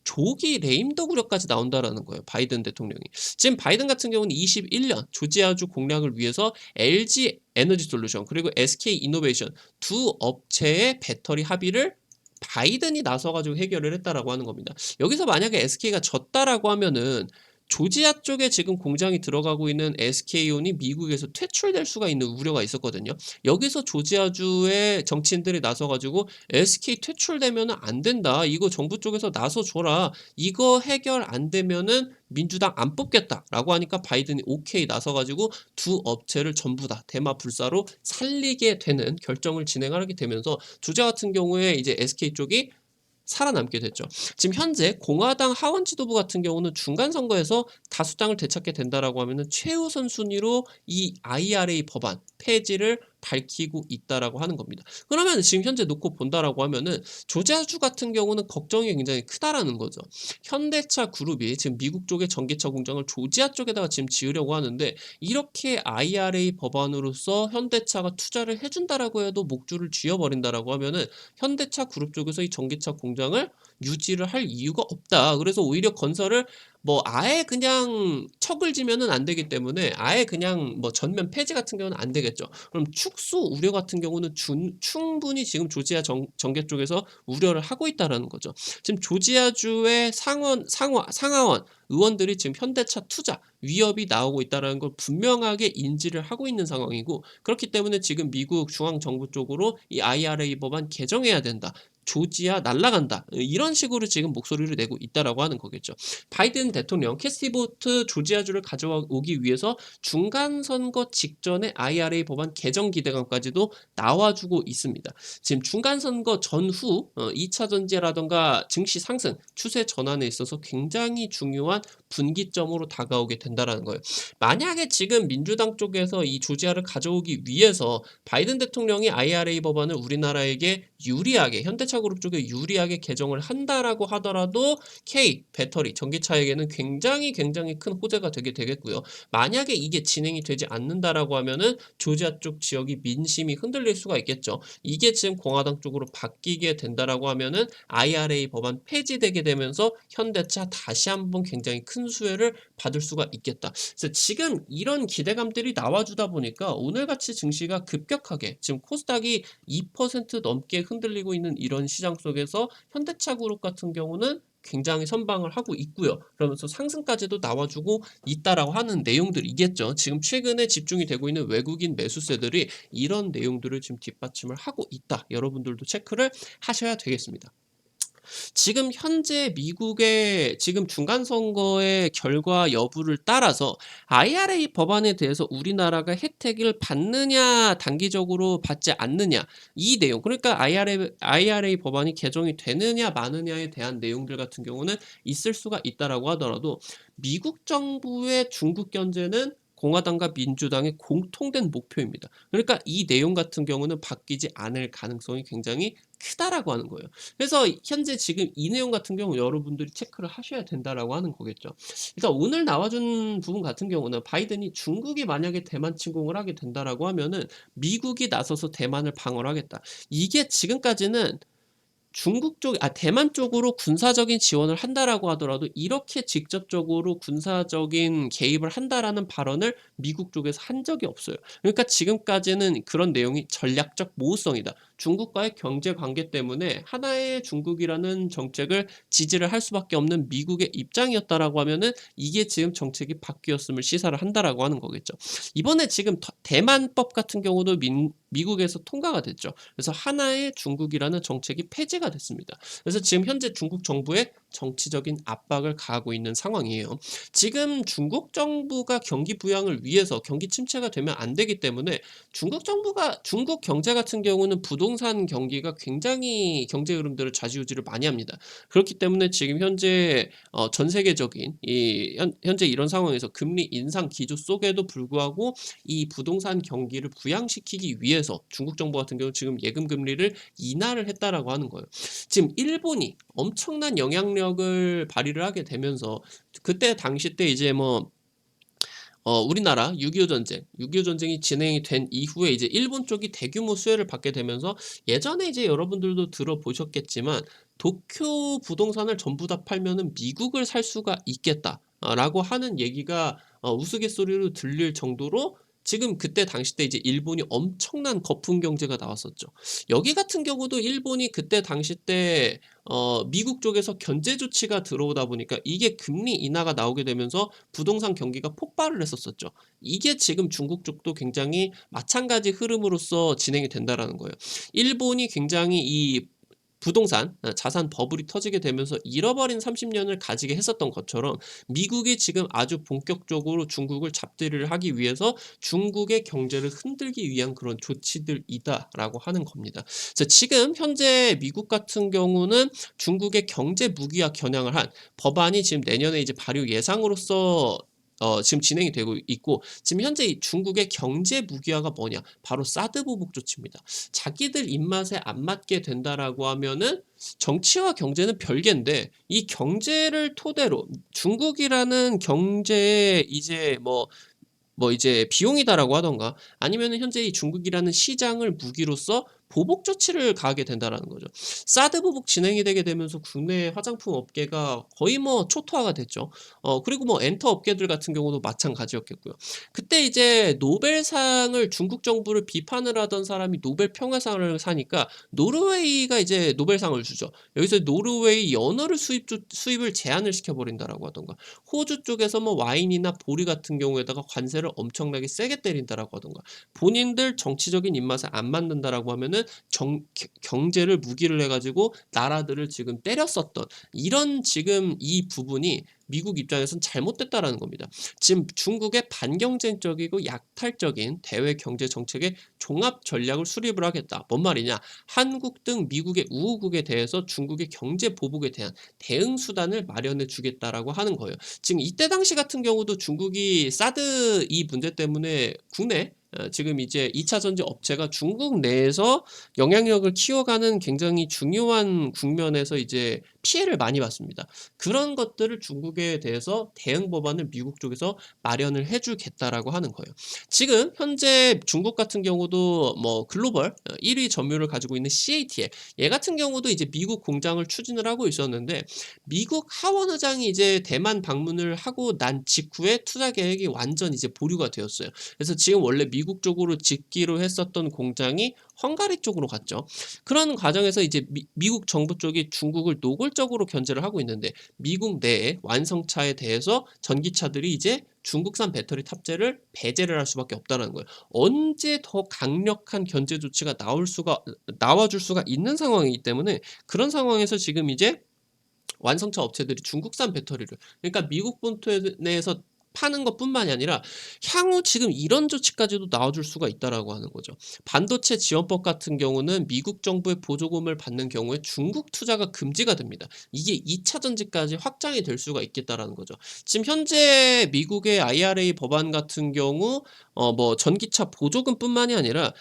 조기 레임덕 우려까지 나온다라는 거예요. 바이든 대통령이. 지금 바이든 같은 경우는 21년 조지아주 공략을 위해서 LG 에너지 솔루션 그리고 SK 이노베이션 두 업체의 배터리 합의를 바이든이 나서 가지고 해결을 했다라고 하는 겁니다. 여기서 만약에 SK가 졌다라고 하면은 조지아 쪽에 지금 공장이 들어가고 있는 SK온이 미국에서 퇴출될 수가 있는 우려가 있었거든요. 여기서 조지아주의 정치인들이 나서 가지고 SK 퇴출되면은 안 된다. 이거 정부 쪽에서 나서 줘라. 이거 해결 안 되면은 민주당 안 뽑겠다라고 하니까 바이든이 오케이 나서 가지고 두 업체를 전부 다 대마불사로 살리게 되는 결정을 진행하게 되면서 조지아 같은 경우에 이제 SK 쪽이 살아남게 됐죠. 지금 현재 공화당 하원 지도부 같은 경우는 중간 선거에서 다수당을 되찾게 된다라고 하면은 최우선 순위로 이 IRA 법안 폐지를 밝히고 있다라고 하는 겁니다. 그러면 지금 현재 놓고 본다라고 하면은 조지아주 같은 경우는 걱정이 굉장히 크다라는 거죠. 현대차 그룹이 지금 미국 쪽의 전기차 공장을 조지아 쪽에다가 지금 지으려고 하는데 이렇게 IRA 법안으로서 현대차가 투자를 해준다라고 해도 목줄을 쥐어버린다라고 하면은 현대차 그룹 쪽에서 이 전기차 공장을 유지를 할 이유가 없다. 그래서 오히려 건설을 뭐 아예 그냥 척을 지면은 안 되기 때문에 아예 그냥 뭐 전면 폐지 같은 경우는 안 되겠죠. 그럼 축소 우려 같은 경우는 충분히 지금 조지아 정계 쪽에서 우려를 하고 있다라는 거죠. 지금 조지아주의 상하원 의원들이 지금 현대차 투자 위협이 나오고 있다는 걸 분명하게 인지를 하고 있는 상황이고 그렇기 때문에 지금 미국 중앙정부 쪽으로 이 IRA 법안 개정해야 된다. 조지아 날라간다. 이런 식으로 지금 목소리를 내고 있다라고 하는 거겠죠. 바이든 대통령 캐시보트 조지아주를 가져오기 위해서 중간 선거 직전에 IRA 법안 개정 기대감까지도 나와주고 있습니다. 지금 중간 선거 전후 2차 전지라던가 증시 상승 추세 전환에 있어서 굉장히 중요한 분기점으로 다가오게 된다라는 거예요. 만약에 지금 민주당 쪽에서 이 조지아를 가져오기 위해서 바이든 대통령이 IRA 법안을 우리나라에게 유리하게 현대차 그룹 쪽에 유리하게 개정을 한다라고 하더라도 K 배터리 전기차에게는 굉장히 큰 호재가 되게 되겠고요. 만약에 이게 진행이 되지 않는다라고 하면은 조지아 쪽 지역이 민심이 흔들릴 수가 있겠죠. 이게 지금 공화당 쪽으로 바뀌게 된다라고 하면은 IRA 법안 폐지되게 되면서 현대차 다시 한번 굉장히 큰 수혜를 받을 수가 있겠다. 그래서 지금 이런 기대감들이 나와주다 보니까 오늘같이 증시가 급격하게 지금 코스닥이 2% 넘게 흔들리고 있는 이런 시장 속에서 현대차 그룹 같은 경우는 굉장히 선방을 하고 있고요. 그러면서 상승까지도 나와주고 있다라고 하는 내용들이겠죠. 지금 최근에 집중이 되고 있는 외국인 매수세들이 이런 내용들을 지금 뒷받침을 하고 있다. 여러분들도 체크를 하셔야 되겠습니다. 지금 현재 미국의 지금 중간 선거의 결과 여부를 따라서 IRA 법안에 대해서 우리나라가 혜택을 받느냐 단기적으로 받지 않느냐 이 내용 그러니까 IRA 법안이 개정이 되느냐 마느냐에 대한 내용들 같은 경우는 있을 수가 있다라고 하더라도 미국 정부의 중국 견제는 공화당과 민주당의 공통된 목표입니다. 그러니까 이 내용 같은 경우는 바뀌지 않을 가능성이 굉장히 크다라고 하는 거예요. 그래서 현재 지금 이 내용 같은 경우 여러분들이 체크를 하셔야 된다라고 하는 거겠죠. 일단 오늘 나와준 부분 같은 경우는 바이든이 중국이 만약에 대만 침공을 하게 된다라고 하면은 미국이 나서서 대만을 방어를 하겠다. 이게 지금까지는 대만 쪽으로 군사적인 지원을 한다라고 하더라도 이렇게 직접적으로 군사적인 개입을 한다라는 발언을 미국 쪽에서 한 적이 없어요. 그러니까 지금까지는 그런 내용이 전략적 모호성이다. 중국과의 경제 관계 때문에 하나의 중국이라는 정책을 지지를 할 수밖에 없는 미국의 입장이었다라고 하면은 이게 지금 정책이 바뀌었음을 시사를 한다라고 하는 거겠죠. 이번에 지금 대만법 같은 경우도 미국에서 통과가 됐죠. 그래서 하나의 중국이라는 정책이 폐지가 됐습니다. 그래서 지금 현재 중국 정부에 정치적인 압박을 가하고 있는 상황이에요. 지금 중국 정부가 경기 부양을 위해서 경기 침체가 되면 안 되기 때문에 중국 경제 같은 경우는 부동산 경기가 굉장히 경제 흐름들을 좌지우지를 많이 합니다. 그렇기 때문에 지금 현재 전 세계적인 현재 이런 상황에서 금리 인상 기조 속에도 불구하고 이 부동산 경기를 부양시키기 위해서 중국 정부 같은 경우 지금 예금 금리를 인하를 했다라고 하는 거예요. 지금 일본이 엄청난 영향력을 발휘를 하게 되면서 그때 당시 때 이제 뭐 우리나라 6.25 전쟁, 6.25 전쟁이 진행이 된 이후에 이제 일본 쪽이 대규모 수혜를 받게 되면서 예전에 이제 여러분들도 들어보셨겠지만 도쿄 부동산을 전부 다 팔면은 미국을 살 수가 있겠다. 라고 하는 얘기가 우스갯소리로 들릴 정도로 지금 그때 당시 때 이제 일본이 엄청난 거품 경제가 나왔었죠. 여기 같은 경우도 일본이 그때 당시 때 미국 쪽에서 견제 조치가 들어오다 보니까 이게 금리 인하가 나오게 되면서 부동산 경기가 폭발을 했었었죠. 이게 지금 중국 쪽도 굉장히 마찬가지 흐름으로서 진행이 된다라는 거예요. 일본이 굉장히 이 부동산, 자산 버블이 터지게 되면서 잃어버린 30년을 가지게 했었던 것처럼 미국이 지금 아주 본격적으로 중국을 잡들이를 하기 위해서 중국의 경제를 흔들기 위한 그런 조치들이다라고 하는 겁니다. 그래서 지금 현재 미국 같은 경우는 중국의 경제 무기화 겨냥을 한 법안이 지금 내년에 이제 발의 예상으로서 지금 진행이 되고 있고, 지금 현재 이 중국의 경제 무기화가 뭐냐? 바로 사드 보복 조치입니다. 자기들 입맛에 안 맞게 된다라고 하면은 정치와 경제는 별개인데 이 경제를 토대로 중국이라는 경제에 이제 이제 비용이다라고 하던가 아니면은 현재 이 중국이라는 시장을 무기로서 보복 조치를 가하게 된다라는 거죠. 사드 보복 진행이 되게 되면서 국내 화장품 업계가 거의 초토화가 됐죠. 그리고 엔터 업계들 같은 경우도 마찬가지였겠고요. 그때 이제 노벨상을 중국 정부를 비판을 하던 사람이 노벨 평화상을 사니까 노르웨이가 이제 노벨상을 주죠. 여기서 노르웨이 연어를 수입을 제한을 시켜버린다라고 하던가, 호주 쪽에서 와인이나 보리 같은 경우에다가 관세를 엄청나게 세게 때린다라고 하던가, 본인들 정치적인 입맛에 안 맞는다라고 하면은 경제를 무기를 해가지고 나라들을 지금 때렸었던 이런 지금 이 부분이 미국 입장에서는 잘못됐다라는 겁니다. 지금 중국의 반경쟁적이고 약탈적인 대외 경제 정책의 종합 전략을 수립을 하겠다. 뭔 말이냐? 한국 등 미국의 우호국에 대해서 중국의 경제 보복에 대한 대응 수단을 마련해 주겠다라고 하는 거예요. 지금 이때 당시 같은 경우도 중국이 사드 이 문제 때문에 국내 지금 이제 2차 전지 업체가 중국 내에서 영향력을 키워가는 굉장히 중요한 국면에서 이제 피해를 많이 봤습니다. 그런 것들을 중국에 대해서 대응 법안을 미국 쪽에서 마련을 해주겠다라고 하는 거예요. 지금 현재 중국 같은 경우도 글로벌 1위 점유율을 가지고 있는 CATL, 얘 같은 경우도 이제 미국 공장을 추진을 하고 있었는데 미국 하원 의장이 이제 대만 방문을 하고 난 직후에 투자 계획이 완전 이제 보류가 되었어요. 그래서 지금 원래 미국 쪽으로 짓기로 했었던 공장이 헝가리 쪽으로 갔죠. 그런 과정에서 이제 미국 정부 쪽이 중국을 노골적으로 견제를 하고 있는데 미국 내에 완성차에 대해서 전기차들이 이제 중국산 배터리 탑재를 배제를 할 수밖에 없다는 거예요. 언제 더 강력한 견제 조치가 나와줄 수가 있는 상황이기 때문에 그런 상황에서 지금 이제 완성차 업체들이 중국산 배터리를, 그러니까 미국 본토 내에서 파는 것뿐만이 아니라 향후 지금 이런 조치까지도 나와줄 수가 있다라고 하는 거죠. 반도체 지원법 같은 경우는 미국 정부의 보조금을 받는 경우에 중국 투자가 금지가 됩니다. 이게 2차 전지까지 확장이 될 수가 있겠다라는 거죠. 지금 현재 미국의 IRA 법안 같은 경우 전기차 보조금뿐만이 아니라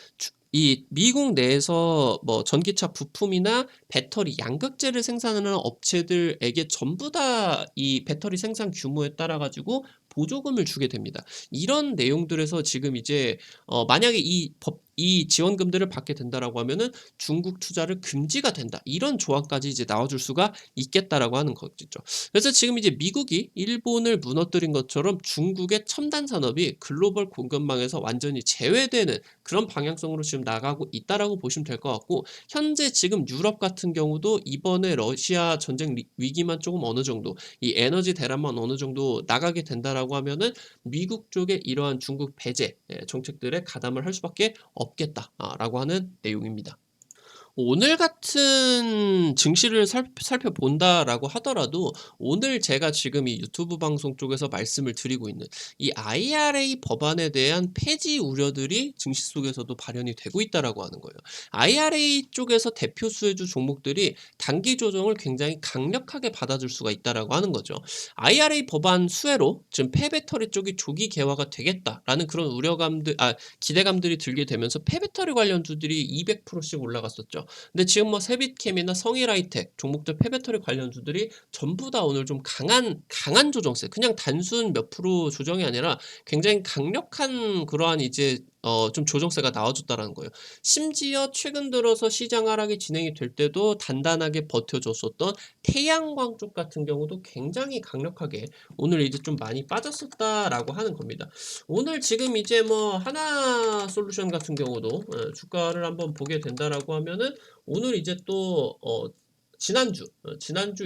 이 미국 내에서 전기차 부품이나 배터리 양극재를 생산하는 업체들에게 전부 다 이 배터리 생산 규모에 따라 가지고 보조금을 주게 됩니다. 이런 내용들에서 지금 이제 만약에 이 지원금들을 받게 된다라고 하면은 중국 투자를 금지가 된다. 이런 조항까지 이제 나와줄 수가 있겠다라고 하는 거죠. 그래서 지금 이제 미국이 일본을 무너뜨린 것처럼 중국의 첨단 산업이 글로벌 공급망에서 완전히 제외되는 그런 방향성으로 지금 나가고 있다라고 보시면 될 것 같고, 현재 지금 유럽 같은 경우도 이번에 러시아 전쟁 위기만 조금 어느 정도, 이 에너지 대란만 어느 정도 나가게 된다라고 하면은 미국 쪽의 이러한 중국 배제 정책들에 가담을 할 수밖에 없겠다라고 하는 내용입니다. 오늘 같은 증시를 살펴본다라고 하더라도 오늘 제가 지금 이 유튜브 방송 쪽에서 말씀을 드리고 있는 이 IRA 법안에 대한 폐지 우려들이 증시 속에서도 발현이 되고 있다라고 하는 거예요. IRA 쪽에서 대표 수혜주 종목들이 단기 조정을 굉장히 강력하게 받아줄 수가 있다라고 하는 거죠. IRA 법안 수혜로 지금 폐배터리 쪽이 조기 개화가 되겠다라는 그런 기대감들이 들게 되면서 폐배터리 관련주들이 200%씩 올라갔었죠. 근데 지금 뭐 세빛캠이나 성일하이텍 종목들 폐배터리 관련주들이 전부 다 오늘 좀 강한 조정세, 그냥 단순 몇 프로 조정이 아니라 굉장히 강력한 그러한 이제 좀 조정세가 나와줬다라는 거예요. 심지어 최근 들어서 시장 하락이 진행이 될 때도 단단하게 버텨줬었던 태양광 쪽 같은 경우도 굉장히 강력하게 오늘 이제 좀 많이 빠졌었다라고 하는 겁니다. 오늘 지금 이제 뭐 하나솔루션 같은 경우도 주가를 한번 보게 된다라고 하면은 오늘 이제 또 지난주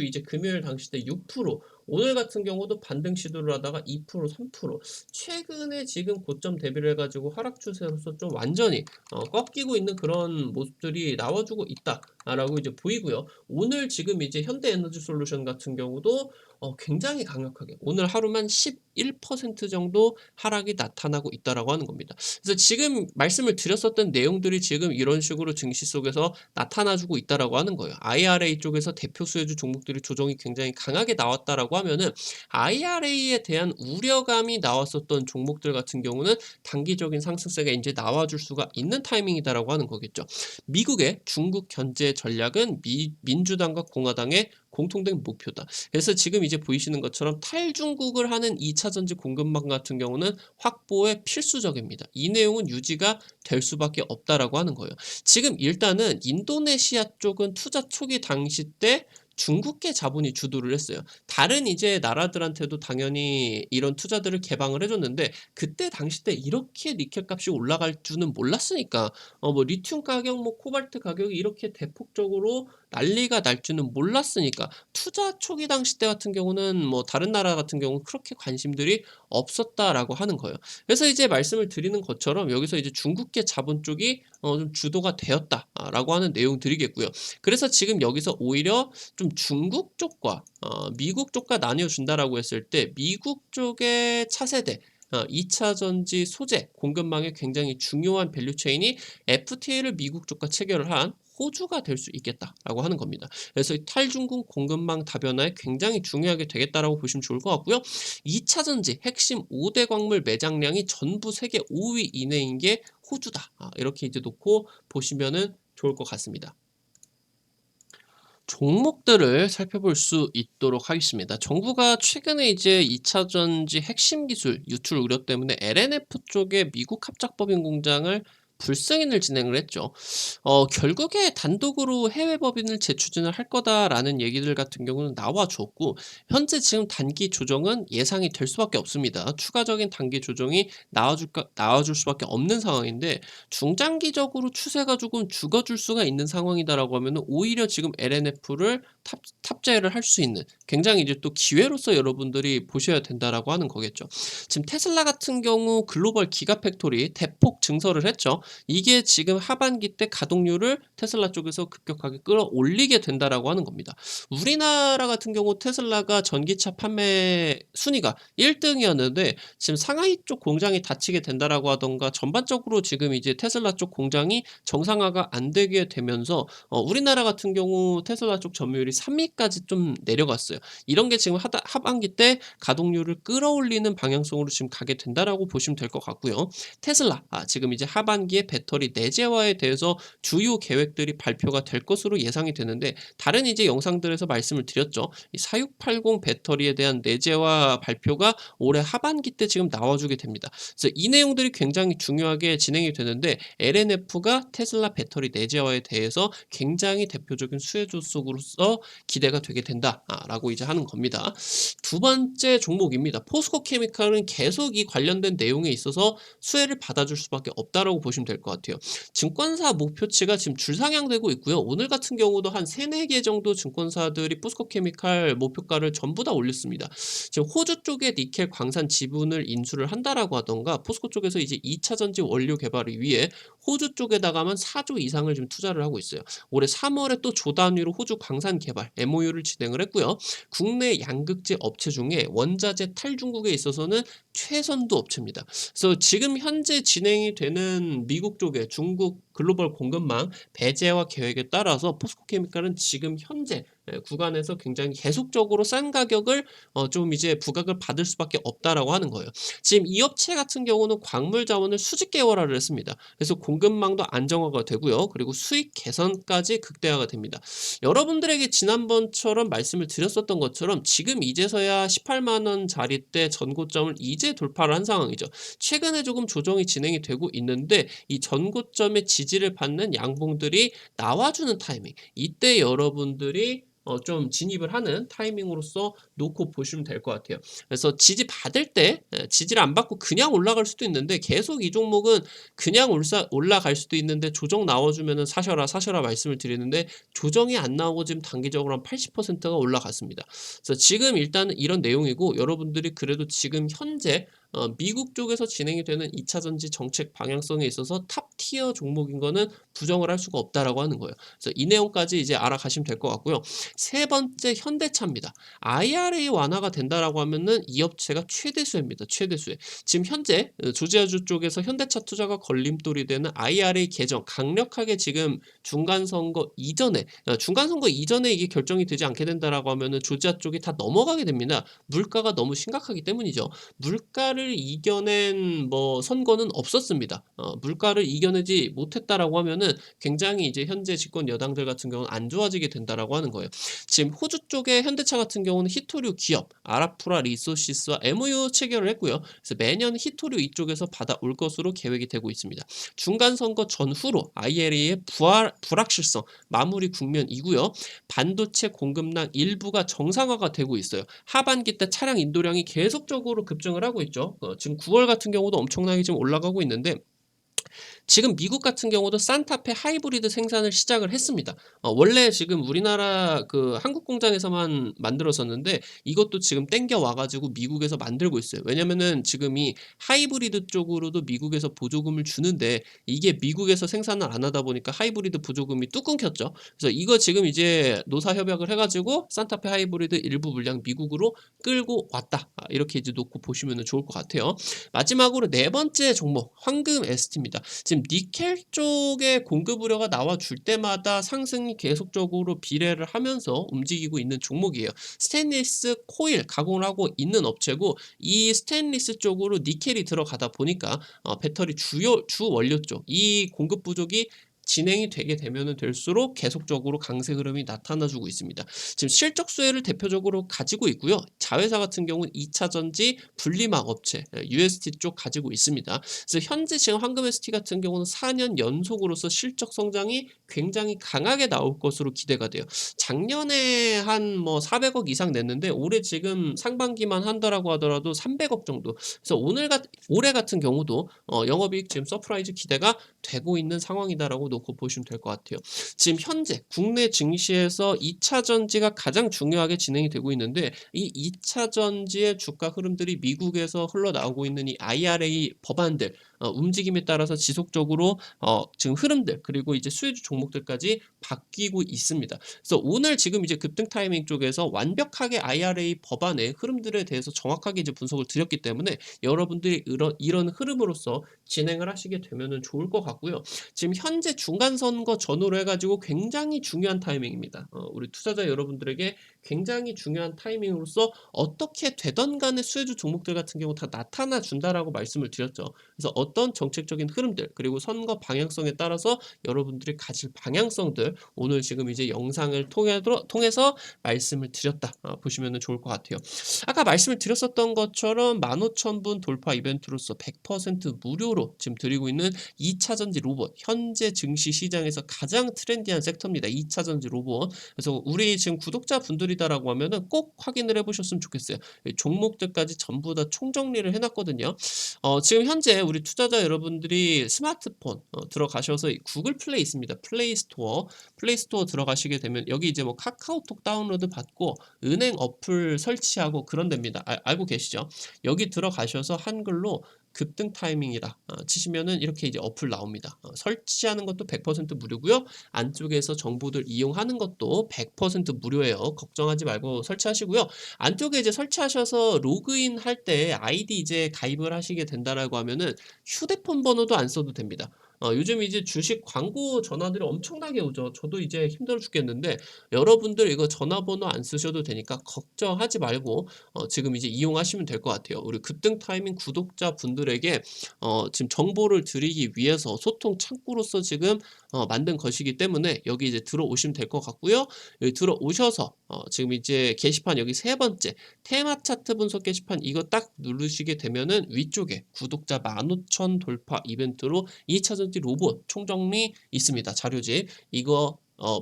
이제 금요일 당시 때 6%, 오늘 같은 경우도 반등 시도를 하다가 2%, 3%, 최근에 지금 고점 대비를 해가지고 하락 추세로서 좀 완전히 꺾이고 있는 그런 모습들이 나와주고 있다라고 이제 보이고요. 오늘 지금 이제 현대에너지솔루션 같은 경우도 굉장히 강력하게 오늘 하루만 11% 정도 하락이 나타나고 있다라고 하는 겁니다. 그래서 지금 말씀을 드렸었던 내용들이 지금 이런 식으로 증시 속에서 나타나주고 있다라고 하는 거예요. IRA 쪽에서 대표 수혜주 종목들이 조정이 굉장히 강하게 나왔다라고 하면은 IRA에 대한 우려감이 나왔었던 종목들 같은 경우는 단기적인 상승세가 이제 나와줄 수가 있는 타이밍이다라고 하는 거겠죠. 미국의 중국 견제 전략은 민주당과 공화당의 공통된 목표다. 그래서 지금 이제 보이시는 것처럼 탈중국을 하는 2차 전지 공급망 같은 경우는 확보에 필수적입니다. 이 내용은 유지가 될 수밖에 없다라고 하는 거예요. 지금 일단은 인도네시아 쪽은 투자 초기 당시 때 중국계 자본이 주도를 했어요. 다른 이제 나라들한테도 당연히 이런 투자들을 개방을 해줬는데 그때 당시 때 이렇게 니켈 값이 올라갈 줄은 몰랐으니까 뭐 리튬 가격, 뭐 코발트 가격이 이렇게 대폭적으로 난리가 날 줄은 몰랐으니까 투자 초기 당시 때 같은 경우는 뭐 다른 나라 같은 경우는 그렇게 관심들이 없었다라고 하는 거예요. 그래서 이제 말씀을 드리는 것처럼 여기서 이제 중국계 자본 쪽이 좀 주도가 되었다라고 하는 내용들이겠고요. 그래서 지금 여기서 오히려 좀 중국 쪽과 미국 쪽과 나뉘어준다라고 했을 때 미국 쪽의 차세대 2차 전지 소재 공급망에 굉장히 중요한 밸류체인이 FTA를 미국 쪽과 체결을 한 호주가 될 수 있겠다라고 하는 겁니다. 그래서 이 탈중국 공급망 다변화에 굉장히 중요하게 되겠다라고 보시면 좋을 것 같고요. 2차 전지 핵심 5대 광물 매장량이 전부 세계 5위 이내인 게 호주다. 이렇게 이제 놓고 보시면은 좋을 것 같습니다. 종목들을 살펴볼 수 있도록 하겠습니다. 정부가 최근에 이제 2차 전지 핵심 기술 유출 우려 때문에 LNF 쪽에 미국 합작법인 공장을 불승인을 진행을 했죠. 결국에 단독으로 해외 법인을 재추진을 할 거다라는 얘기들 같은 경우는 나와 줬고 현재 지금 단기 조정은 예상이 될 수밖에 없습니다. 추가적인 단기 조정이 나와줄 수밖에 없는 상황인데 중장기적으로 추세가 조금 죽어줄 수가 있는 상황이다라고 하면 오히려 지금 LNF를 탑재를 할 수 있는 굉장히 이제 또 기회로서 여러분들이 보셔야 된다라고 하는 거겠죠. 지금 테슬라 같은 경우 글로벌 기가팩토리 대폭 증설을 했죠. 이게 지금 하반기 때 가동률을 테슬라 쪽에서 급격하게 끌어올리게 된다라고 하는 겁니다. 우리나라 같은 경우 테슬라가 전기차 판매 순위가 1등이었는데 지금 상하이 쪽 공장이 닫히게 된다라고 하던가 전반적으로 지금 이제 테슬라 쪽 공장이 정상화가 안 되게 되면서 우리나라 같은 경우 테슬라 쪽 점유율이 3위까지 좀 내려갔어요. 이런 게 지금 하반기 때 가동률을 끌어올리는 방향성으로 지금 가게 된다라고 보시면 될 것 같고요. 테슬라 지금 이제 하반기에 배터리 내재화에 대해서 주요 계획들이 발표가 될 것으로 예상이 되는데 다른 이제 영상들에서 말씀을 드렸죠. 이 4680 배터리에 대한 내재화 발표가 올해 하반기 때 지금 나와주게 됩니다. 그래서 이 내용들이 굉장히 중요하게 진행이 되는데 LNF가 테슬라 배터리 내재화에 대해서 굉장히 대표적인 수혜주 속으로서 기대가 되게 된다라고 이제 하는 겁니다. 두 번째 종목입니다. 포스코 케미칼은 계속 이 관련된 내용에 있어서 수혜를 받아줄 수밖에 없다라고 보시면 될 것 같아요. 증권사 목표치가 지금 줄상향되고 있고요. 오늘 같은 경우도 한 3, 4개 정도 증권사들이 포스코 케미칼 목표가를 전부 다 올렸습니다. 지금 호주 쪽에 니켈 광산 지분을 인수를 한다라고 하던가 포스코 쪽에서 이제 2차 전지 원료 개발을 위해 호주 쪽에다가만 4조 이상을 좀 투자를 하고 있어요. 올해 3월에 또 조 단위로 호주 광산 개발 MOU를 진행을 했고요. 국내 양극재 업체 중에 원자재 탈중국에 있어서는 최선두 업체입니다. 그래서 지금 현재 진행이 되는 미국 쪽에 중국 글로벌 공급망 배제와 계획에 따라서 포스코케미칼은 지금 현재 구간에서 굉장히 계속적으로 싼 가격을 좀 이제 부각을 받을 수밖에 없다라고 하는 거예요. 지금 이 업체 같은 경우는 광물 자원을 수직 계열화를 했습니다. 그래서 공급망도 안정화가 되고요. 그리고 수익 개선까지 극대화가 됩니다. 여러분들에게 지난번처럼 말씀을 드렸었던 것처럼 지금 이제서야 18만 원짜리 때 전고점을 이제 돌파를 한 상황이죠. 최근에 조금 조정이 진행이 되고 있는데 이 전고점의 지지를 받는 양봉들이 나와주는 타이밍, 이때 여러분들이 좀 진입을 하는 타이밍으로서 놓고 보시면 될 것 같아요. 그래서 지지 받을 때 지지를 안 받고 그냥 올라갈 수도 있는데 계속 이 종목은 그냥 올라갈 수도 있는데 조정 나와주면은 사셔라 말씀을 드리는데 조정이 안 나오고 지금 단기적으로 한 80%가 올라갔습니다. 그래서 지금 일단은 이런 내용이고 여러분들이 그래도 지금 현재 미국 쪽에서 진행이 되는 2차 전지 정책 방향성에 있어서 탑 티어 종목인 거는 부정을 할 수가 없다라고 하는 거예요. 그래서 이 내용까지 이제 알아가시면 될 것 같고요. 세 번째 현대차입니다. IRA 완화가 된다라고 하면은 이 업체가 최대수혜입니다. 최대수혜. 지금 현재 조지아주 쪽에서 현대차 투자가 걸림돌이 되는 IRA 개정 강력하게 지금 중간 선거 이전에 이게 결정이 되지 않게 된다라고 하면은 조지아 쪽이 다 넘어가게 됩니다. 물가가 너무 심각하기 때문이죠. 물가를 이겨낸 뭐 선거는 없었습니다. 물가를 이겨내지 못했다라고 하면은 굉장히 이제 현재 집권 여당들 같은 경우는 안 좋아지게 된다라고 하는 거예요. 지금 호주 쪽에 현대차 같은 경우는 히토류 기업 아라프라 리소시스와 MOU 체결을 했고요. 그래서 매년 히토류 이쪽에서 받아올 것으로 계획이 되고 있습니다. 중간 선거 전후로 IRA의 불확실성 마무리 국면이고요. 반도체 공급량 일부가 정상화가 되고 있어요. 하반기 때 차량 인도량이 계속적으로 급증을 하고 있죠. 지금 9월 같은 경우도 엄청나게 지금 올라가고 있는데 지금 미국 같은 경우도 산타페 하이브리드 생산을 시작을 했습니다. 원래 지금 우리나라 그 한국 공장에서만 만들었었는데 이것도 지금 땡겨 와가지고 미국에서 만들고 있어요. 왜냐면은 지금 이 하이브리드 쪽으로도 미국에서 보조금을 주는데 이게 미국에서 생산을 안 하다 보니까 하이브리드 보조금이 뚝 끊겼죠. 그래서 이거 지금 이제 노사 협약을 해가지고 산타페 하이브리드 일부 물량 미국으로 끌고 왔다. 이렇게 이제 놓고 보시면 좋을 것 같아요. 마지막으로 네 번째 종목 황금 ST입니다. 지금 니켈 쪽에 공급 우려가 나와줄 때마다 상승이 계속적으로 비례를 하면서 움직이고 있는 종목이에요. 스테인리스 코일 가공을 하고 있는 업체고 이 스테인리스 쪽으로 니켈이 들어가다 보니까 배터리 주 원료 쪽 이 공급 부족이 진행이 되게 되면은 될수록 계속적으로 강세 흐름이 나타나주고 있습니다. 지금 실적 수혜를 대표적으로 가지고 있고요. 자회사 같은 경우는 2차 전지 분리막 업체 UST 쪽 가지고 있습니다. 그래서 현재 지금 황금 ST 같은 경우는 4년 연속으로서 실적 성장이 굉장히 강하게 나올 것으로 기대가 돼요. 작년에 한 뭐 400억 이상 냈는데 올해 지금 상반기만 한다라고 하더라도 300억 정도. 그래서 올해 같은 경우도 영업이익 지금 서프라이즈 기대가 되고 있는 상황이다라고 놓고 보시면 될 것 같아요. 지금 현재 국내 증시에서 2차 전지가 가장 중요하게 진행이 되고 있는데 이 2차 전지의 주가 흐름들이 미국에서 흘러나오고 있는 이 IRA 법안들 움직임에 따라서 지속적으로 지금 흐름들 그리고 이제 수혜주 종목들까지 바뀌고 있습니다. 그래서 오늘 지금 이제 급등 타이밍 쪽에서 완벽하게 IRA 법안의 흐름들에 대해서 정확하게 이제 분석을 드렸기 때문에 여러분들이 이런 흐름으로서 진행을 하시게 되면 좋을 것 같고요. 지금 현재 중간 선거 전후로 해가지고 굉장히 중요한 타이밍입니다. 우리 투자자 여러분들에게 굉장히 중요한 타이밍으로서 어떻게 되던 간에 수혜주 종목들 같은 경우 다 나타나 준다라고 말씀을 드렸죠. 그래서 어떤 정책적인 흐름들 그리고 선거 방향성에 따라서 여러분들이 가질 방향성들 오늘 지금 이제 영상을 통해서 말씀을 드렸다 보시면 좋을 것 같아요. 아까 말씀을 드렸었던 것처럼 15,000분 돌파 이벤트로서 100% 무료로 지금 드리고 있는 2차 전지 로봇 현재 증시 시장에서 가장 트렌디한 섹터입니다. 2차 전지 로봇. 그래서 우리 지금 구독자분들이다라고 하면은 꼭 확인을 해보셨으면 좋겠어요. 종목들까지 전부 다 총정리를 해놨거든요. 지금 현재 우리 투자자 여러분들이 스마트폰 들어가셔서 구글 플레이 있습니다. 플레이스토어 들어가시게 되면 여기 이제 뭐 카카오톡 다운로드 받고 은행 어플 설치하고 그런 데입니다. 알고 계시죠? 여기 들어가셔서 한글로 급등 타이밍이다 치시면은 이렇게 이제 어플 나옵니다. 설치하는 것도 100% 무료고요. 안쪽에서 정보들 이용하는 것도 100% 무료예요. 걱정하지 말고 설치하시고요. 안쪽에 이제 설치하셔서 로그인 할 때 아이디 이제 가입을 하시게 된다라고 하면은 휴대폰 번호도 안 써도 됩니다. 요즘 이제 주식 광고 전화들이 엄청나게 오죠. 저도 이제 힘들어 죽겠는데 여러분들 이거 전화번호 안 쓰셔도 되니까 걱정하지 말고 지금 이제 이용하시면 될 것 같아요. 우리 급등 타이밍 구독자분들에게 지금 정보를 드리기 위해서 소통 창구로서 지금 만든 것이기 때문에 여기 이제 들어오시면 될 것 같고요. 여기 들어오셔서 지금 이제 게시판 여기 세 번째 테마 차트 분석 게시판 이거 딱 누르시게 되면은 위쪽에 구독자 15,000 돌파 이벤트로 2차 전지 로봇 총정리 있습니다. 자료집 이거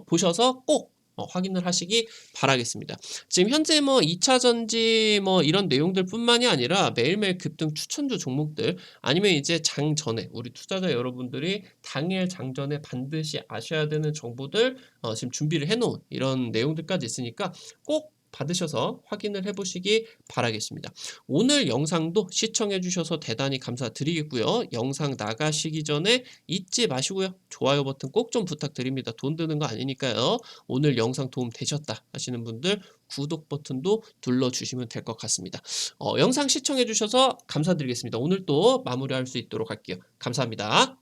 보셔서 꼭 확인을 하시기 바라겠습니다. 지금 현재 뭐 2차 전지 뭐 이런 내용들 뿐만이 아니라 매일매일 급등 추천주 종목들 아니면 이제 장 전에 우리 투자자 여러분들이 당일 장 전에 반드시 아셔야 되는 정보들 지금 준비를 해놓은 이런 내용들까지 있으니까 꼭 받으셔서 확인을 해보시기 바라겠습니다. 오늘 영상도 시청해 주셔서 대단히 감사드리겠고요. 영상 나가시기 전에 잊지 마시고요. 좋아요 버튼 꼭 좀 부탁드립니다. 돈 드는 거 아니니까요. 오늘 영상 도움 되셨다 하시는 분들 구독 버튼도 눌러주시면 될 것 같습니다. 영상 시청해 주셔서 감사드리겠습니다. 오늘 또 마무리할 수 있도록 할게요. 감사합니다.